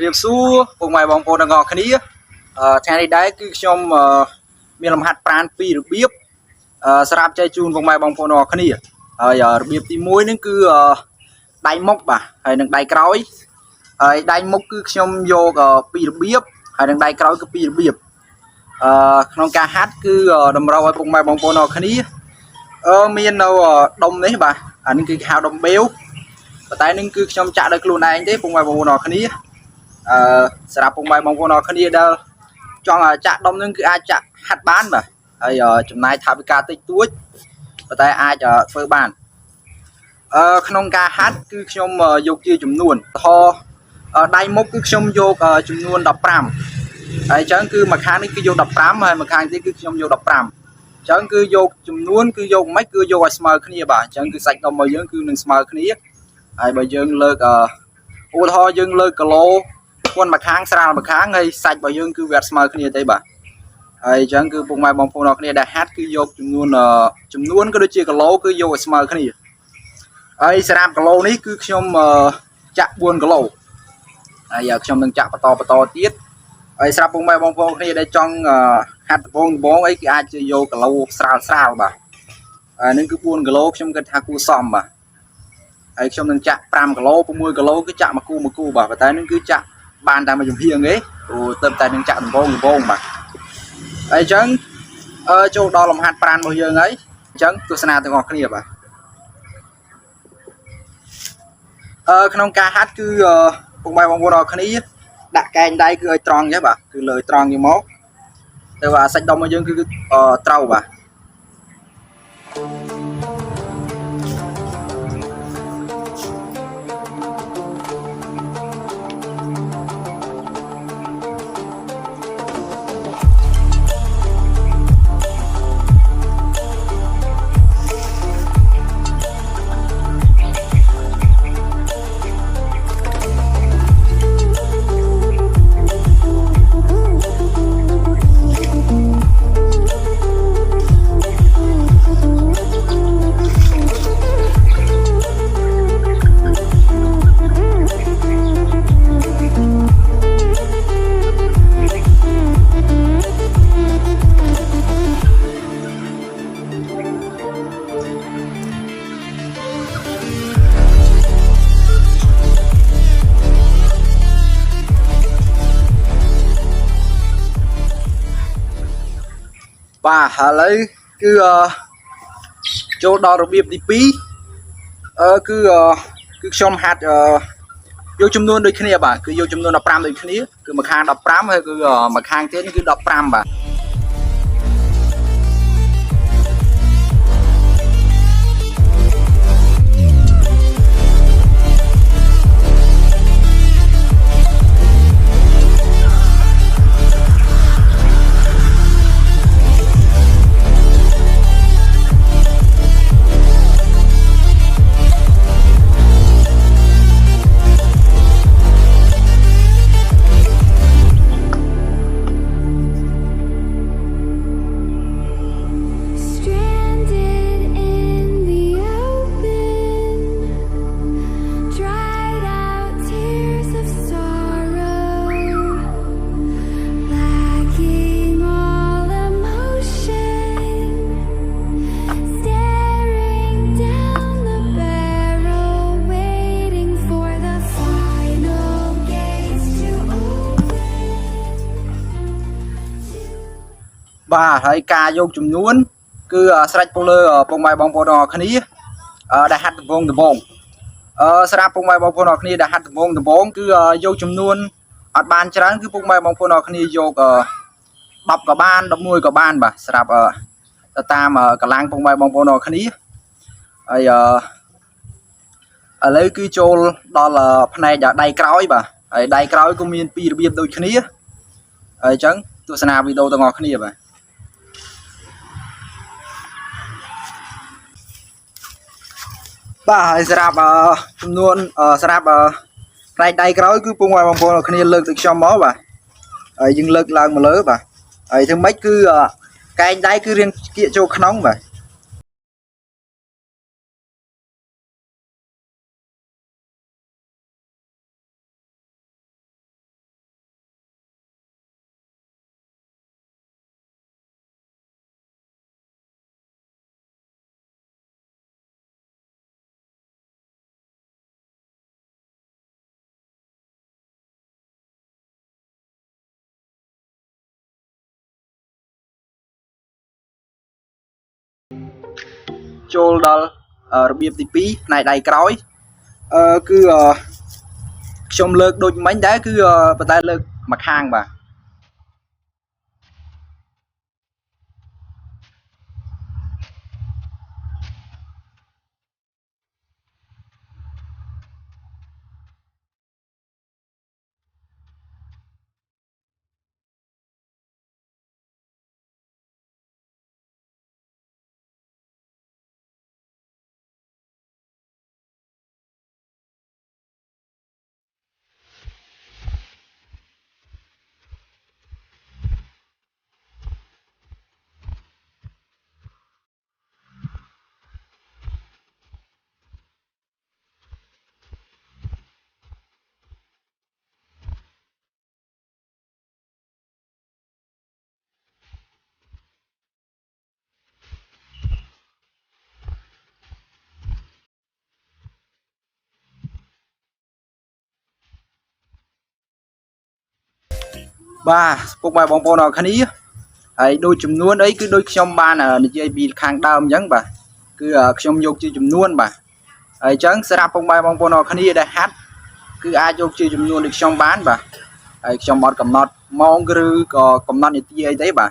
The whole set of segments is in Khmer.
រៀបសួរពុកម៉ែបងប្អូនទាំងអស់គ្នាថ្ងៃនេះដែរគឺខ្ញុំមានលំហាត់ប្រាណពីររបៀបសម្រាប់ចែកជូនពុកម៉ែបងប្អូនទាំងអស់គ្នាហើយរបៀបទី1ហ្នឹងគឺដៃមុខបាទហើយនឹងដៃក្រោយហើយដៃមុខគឺខ្ញុំយកពីររបៀបហើយនឹងដៃក្រោយគឺពីររបៀបក្នុងការហាត់គឺតម្រូវឲ្យពុកម៉ែបងប្អូនទាំងអស់គ្នាមាននៅដុំនេះបាទអានេះគឺគេហៅដុំបេវប៉ុន្តែនឹងគឺខ្ញុំចាក់ដោយខ្លួនឯងទេពុកម៉ែបងប្អូនទាំងអស់គ្នាសម្រាប់ពុកម៉ែបងប្អូនអរគ្នាដែលចង់ចាក់ដុំនឹងគឺអាចចាក់ហាត់បានបាទហើយចំណាយថវិកាតិចតួចប៉ុន្តែអាចធ្វើបានក្នុងការហាត់គឺខ្ញុំយកជាចំនួនដៃមុខគឺខ្ញុំយកចំនួន15ហើយអញ្ចឹងគឺមួយខាងនេះគឺយក15ហើយមួយខាងទៀតគឺខ្ញុំយក15អញ្ចឹងគឺយកចំនួនគឺយកមិនគឺយកឲ្យស្មើគ្នាបាទអញ្ចឹងគឺសាច់ដុំរបស់យើងគឺនឹងស្មើគ្នាហើយបើយើងលើកឧទាហរណ៍យើងលើកគីឡូគាត់មួយខាងស្រាលមួយខាងហើយសាច់របស់យើងគឺវាអត់ស្មើគ្នាទេបាទហើយអញ្ចឹងគឺពុកម៉ែបងប្អូនអរគ្នាដែលហាត់គឺយកចំនួនក៏ដូចជាគីឡូគឺយកឲ្យស្មើគ្នាហើយសម្រាប់គីឡូនេះគឺខ្ញុំចាក់4គីឡូហើយខ្ញុំនឹងចាក់បន្តទៀតហើយសម្រាប់ពុកម៉ែបងប្អូនគ្នាដែលចង់ហាត់ដំបងអីគឺអាចយកគីឡូស្រាលបាទហើយនឹងគឺ4គីឡូខ្ញុំគិតថាគួរសមបាទហើយខ្ញុំនឹងចាក់5គីឡូ6គីឡូគឺចាក់មួយគូបាទប៉ុន្តែនឹងគឺចាក់បានតែមួយជំហៀងទេព្រោះទៅតែនឹងចាក់ដំបងបាទហើយអញ្ចឹងចូលដល់លំហាត់ប្រាណរបស់យើងហើយអញ្ចឹងទស្សនាទាំងអស់គ្នាបាទក្នុងការហាត់គឺពុកម៉ែបងប្អូនអរគ្នាដាក់កែងដៃគឺឲ្យត្រង់ចេះបាទគឺលើត្រង់nhưមកទៅសាច់ដុំរបស់យើងគឺត្រូវបាទបាទឥឡូវគឺចូលដល់របៀបទី2គឺខ្ញុំហាត់យកចំនួនដូចគ្នាបាទគឺយកចំនួន15ដូចគ្នាគឺមួយខាង15ហើយគឺមួយខាងទៀតគឺ15បាទបាទហើយការយកចំនួនគឺស្រេចទៅលើពុកម៉ែបងប្អូនទាំងអស់គ្នាដែលហាត់ដំបងសម្រាប់ពុកម៉ែបងប្អូនទាំងអស់គ្នាដែលហាត់ដំបងគឺយកចំនួនអត់បានច្រើនគឺពុកម៉ែបងប្អូនទាំងអស់គ្នាយក10ក៏បាន11ក៏បានបាទសម្រាប់ទៅតាមកម្លាំងពុកម៉ែបងប្អូនទាំងអស់គ្នាហើយឥឡូវគឺចូលដល់ផ្នែកដៃក្រោយបាទហើយដៃក្រោយក៏មានពីររបៀបដូចគ្នាហើយអញ្ចឹងទស្សនាវីដេអូទាំងអស់គ្នាបាទបាទហើយសម្រាប់ចំនួនសម្រាប់ផ្នែកដៃក្រោយគឺពុកម៉ែបងប្អូនគ្នាលើកទឹកខ្ញុំមកបាទហើយយើងលើកឡើងមកលើបាទហើយធ្វើម៉េចគឺកែងដៃគឺរៀងគៀកចូលក្នុងបាទ ចូលដល់របៀបទី2ផ្នែកដៃក្រោយគឺខ្ញុំលើកដូចមិញដែរគឺប៉ុន្តែលើកមួយខាងបាទបាទពុកម៉ែបងប្អូនអរគ្នាហើយដូចចំនួនអីគឺដូចខ្ញុំបាននិយាយពីខាងដើមអញ្ចឹងបាទគឺខ្ញុំយកជាចំនួនបាទហើយអញ្ចឹងសម្រាប់ពុកម៉ែបងប្អូនអរគ្នាដែលហាត់គឺអាចយកជាចំនួនដូចខ្ញុំបានបាទហើយខ្ញុំអត់កំណត់ម៉ោងឬក៏កំណត់នាទីអីទេបាទ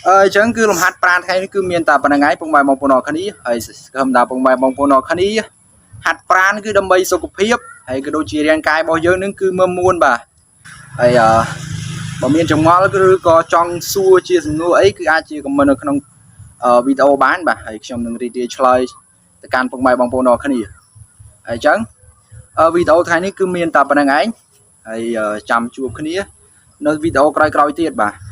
អញ្ចឹងគឺលំហាត់ប្រាណថ្ងៃនេះគឺមានតែប៉ុណ្្នឹងឯងពុកម៉ែបងប្អូនអរគ្នាហើយស្គមថាពុកម៉ែបងប្អូនអរគ្នាហាត់ប្រាណគឺដើម្បីសុខភាពហើយក៏ដូចជារាងកាយរបស់យើងនឹងគឺមើលមួនបាទហើយបើមានចម្ងល់ឬក៏ចង់សួរជាសំណួរអីគឺអាចជាខមមិននៅក្នុងវីដេអូបានបាទហើយខ្ញុំនឹងរីករាយឆ្លើយទៅកាន់ពុកម៉ែបងប្អូនអរគ្នាហើយអញ្ចឹងវីដេអូថ្ងៃនេះគឺមានតែប៉ុណ្្នឹងឯងហើយចាំជួបគ្នានៅវីដេអូក្រោយៗទៀតបាទ